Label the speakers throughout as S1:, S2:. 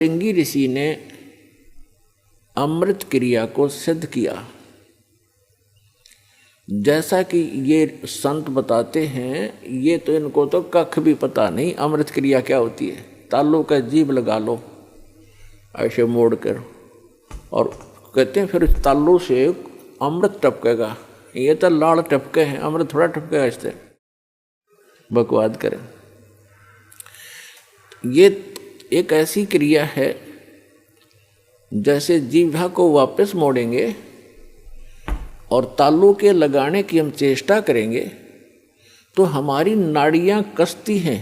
S1: श्रृंगी ऋषि ने अमृत क्रिया को सिद्ध किया। जैसा कि ये संत बताते हैं, ये तो इनको तो कख भी पता नहीं अमृत क्रिया क्या होती है। तालू का जीभ लगा लो ऐसे मोड़ कर, और कहते हैं फिर तालू से अमृत टपकेगा। ये तो लाड़ टपके हैं, अमृत थोड़ा टपकेगा इससे। बकवाद करें। ये एक ऐसी क्रिया है जैसे जीभा को वापस मोड़ेंगे और तालू के लगाने की हम चेष्टा करेंगे तो हमारी नाड़ियां कसती हैं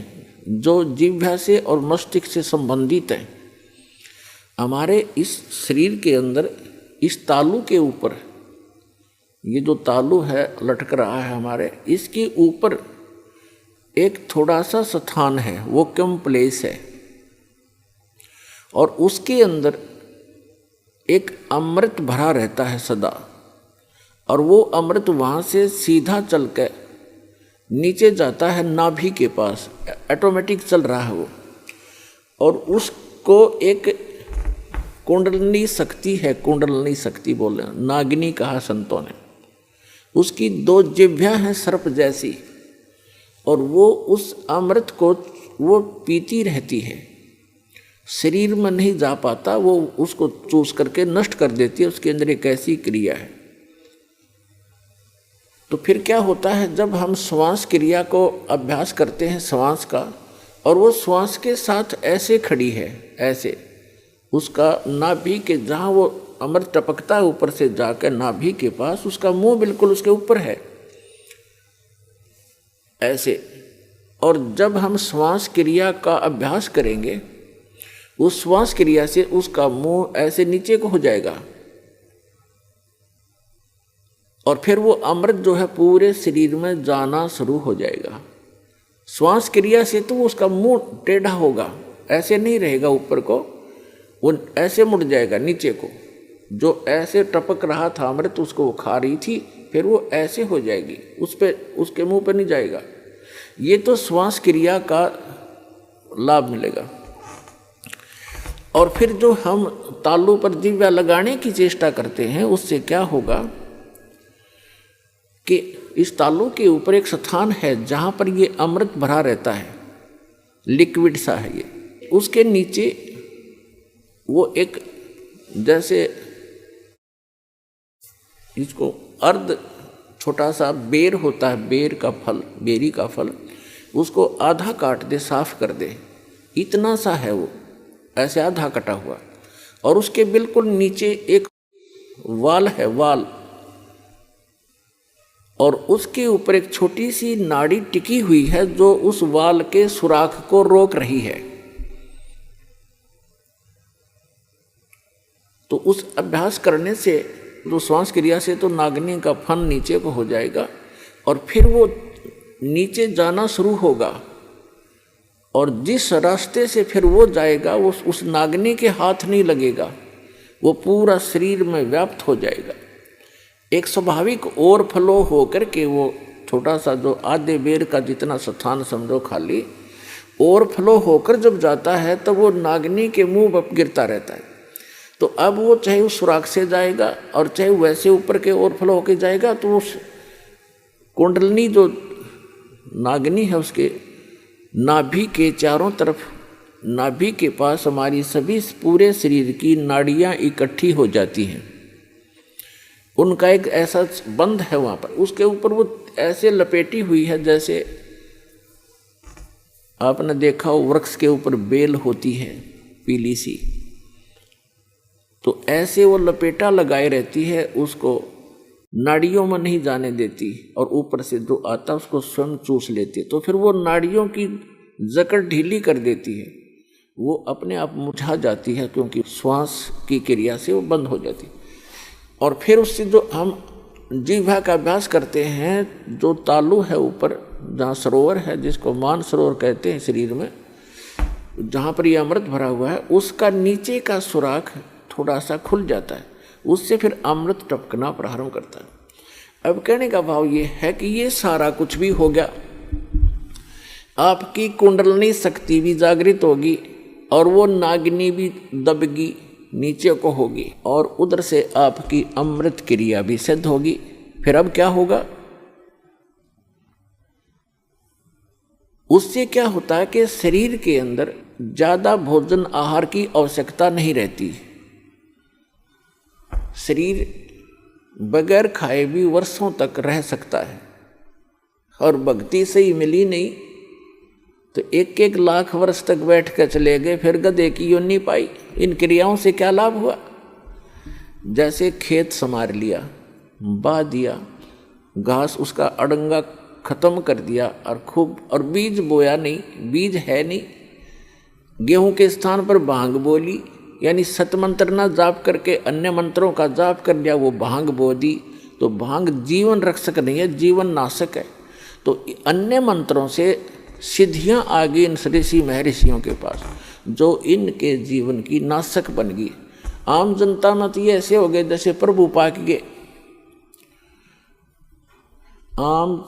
S1: जो जीभा से और मस्तिष्क से संबंधित हैं। हमारे इस शरीर के अंदर इस तालू के ऊपर, ये जो तालू है लटक रहा है हमारे, इसके ऊपर एक थोड़ा सा स्थान है, वो कम प्लेस है, और उसके अंदर एक अमृत भरा रहता है सदा। और वो अमृत वहाँ से सीधा चल कर नीचे जाता है नाभि के पास, ऑटोमेटिक चल रहा है वो। और उसको एक कुंडलनी शक्ति है, कुंडलनी शक्ति बोले, नागिनी कहा संतों ने। उसकी 2 जिह्वा हैं सर्प जैसी, और वो उस अमृत को वो पीती रहती है, शरीर में नहीं जा पाता, वो उसको चूस करके नष्ट कर देती है। उसके अंदर एक ऐसी क्रिया है। तो फिर क्या होता है, जब हम श्वास क्रिया को अभ्यास करते हैं श्वास का, और वो श्वास के साथ ऐसे खड़ी है, ऐसे उसका नाभि के जहाँ वो अमृत टपकता है ऊपर से जाकर नाभि के पास, उसका मुंह बिल्कुल उसके ऊपर है ऐसे। और जब हम श्वास क्रिया का अभ्यास करेंगे, उस श्वास क्रिया से उसका मुंह ऐसे नीचे को हो जाएगा, और फिर वो अमृत जो है पूरे शरीर में जाना शुरू हो जाएगा। श्वास क्रिया से तो उसका मुंह टेढ़ा होगा, ऐसे नहीं रहेगा ऊपर को, वो ऐसे मुड़ जाएगा नीचे को। जो ऐसे टपक रहा था अमृत, उसको वो खा रही थी, फिर वो ऐसे हो जाएगी, उस पे उसके मुंह पे नहीं जाएगा। ये तो श्वास क्रिया का लाभ मिलेगा। और फिर जो हम तालू पर जिह्वा लगाने की चेष्टा करते हैं, उससे क्या होगा कि इस तालू के ऊपर एक स्थान है जहाँ पर ये अमृत भरा रहता है, लिक्विड सा है ये। उसके नीचे वो एक जैसे इसको अर्ध छोटा सा बेर होता है, बेर का फल, बेरी का फल, उसको आधा काट दे, साफ कर दे, इतना सा है वो, ऐसे आधा कटा हुआ। और उसके बिल्कुल नीचे एक वाल है, वाल, और उसके ऊपर एक छोटी सी नाड़ी टिकी हुई है जो उस वाल के सुराख को रोक रही है। तो उस अभ्यास करने से, जो श्वास क्रिया से, तो नागिनी का फन नीचे को हो जाएगा, और फिर वो नीचे जाना शुरू होगा, और जिस रास्ते से फिर वो जाएगा वो उस नागिनी के हाथ नहीं लगेगा, वो पूरा शरीर में व्याप्त हो जाएगा। एक स्वाभाविक ओवरफ्लो होकर के वो छोटा सा जो आधे बेर का जितना स्थान समझो खाली, ओवरफ्लो होकर जब जाता है तो वो नागिनी के मुंह पर गिरता रहता है। तो अब वो चाहे उस सुराख से जाएगा और चाहे वैसे ऊपर के ओवरफ्लो होकर जाएगा, तो उस कुंडलनी जो नागिनी है उसके नाभि के चारों तरफ, नाभि के पास हमारी सभी पूरे शरीर की नाड़ियाँ इकट्ठी हो जाती हैं। उनका एक ऐसा बंध है वहाँ पर, उसके ऊपर वो ऐसे लपेटी हुई है जैसे आपने देखा हो वृक्ष के ऊपर बेल होती है पीली सी, तो ऐसे वो लपेटा लगाए रहती है, उसको नाड़ियों में नहीं जाने देती, और ऊपर से जो आता उसको स्वयं चूस लेती है। तो फिर वो नाड़ियों की जकड़ ढीली कर देती है, वो अपने आप मुरझा जाती है, क्योंकि श्वास की क्रिया से वो बंद हो जाती है। और फिर उससे जो हम जिह्वा का अभ्यास करते हैं, जो तालू है ऊपर जहाँ सरोवर है, जिसको मान सरोवर कहते हैं शरीर में, जहाँ पर ये अमृत भरा हुआ है, उसका नीचे का सुराख थोड़ा सा खुल जाता है, उससे फिर अमृत टपकना प्रारंभ करता है। अब कहने का भाव ये है कि ये सारा कुछ भी हो गया, आपकी कुंडलनी शक्ति भी जागृत होगी, और वो नागिनी भी दबगी, नीचे को होगी, और उधर से आपकी अमृत क्रिया भी सिद्ध होगी। फिर अब क्या होगा? उससे क्या होता है कि शरीर के अंदर ज्यादा भोजन आहार की आवश्यकता नहीं रहती। शरीर बगैर खाए भी वर्षों तक रह सकता है। और भक्ति से ही मिली नहीं तो 1-1 लाख वर्ष तक बैठ कर चले गए, फिर गधे की योनि पाई। इन क्रियाओं से क्या लाभ हुआ? जैसे खेत संवार लिया, बा दिया, घास उसका अड़ंगा खत्म कर दिया, और बीज बोया नहीं, बीज है नहीं, गेहूं के स्थान पर भांग बोली, यानी सतमंत्र ना जाप करके अन्य मंत्रों का जाप कर लिया, वो भांग बो दी। तो भांग जीवन रक्षक नहीं है, जीवन नाशक है। तो अन्य मंत्रों से सिद्धियां आ गई इन ऋषि महर्षियों के पास, जो इनके जीवन की नाशक बन गई। आम जनता में तो ये ऐसे हो गए जैसे प्रभु पाक गए। आम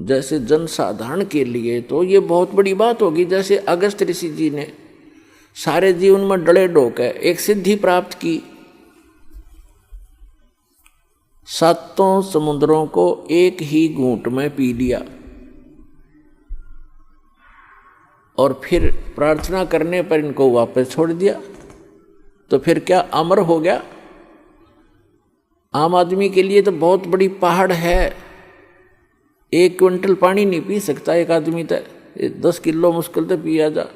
S1: जैसे जनसाधारण के लिए तो ये बहुत बड़ी बात होगी। जैसे अगस्त ऋषि जी ने सारे जीवन में डले ढोकर एक सिद्धि प्राप्त की, 7 समुद्रों को एक ही घूंट में पी लिया, और फिर प्रार्थना करने पर इनको वापस छोड़ दिया। तो फिर क्या अमर हो गया? आम आदमी के लिए तो बहुत बड़ी पहाड़ है, 1 क्विंटल पानी नहीं पी सकता एक आदमी, तो 10 किलो मुश्किल से पिया जा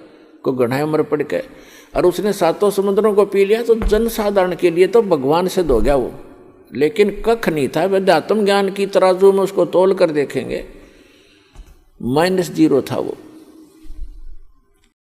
S1: को घना मर पड़ के, और उसने 7 समुद्रों को पी लिया। तो जनसाधारण के लिए तो भगवान सिद्ध हो गया वो। लेकिन कख नहीं था, अध्यात्म ज्ञान की तराजू में उसको तोल कर देखेंगे -0 था वो।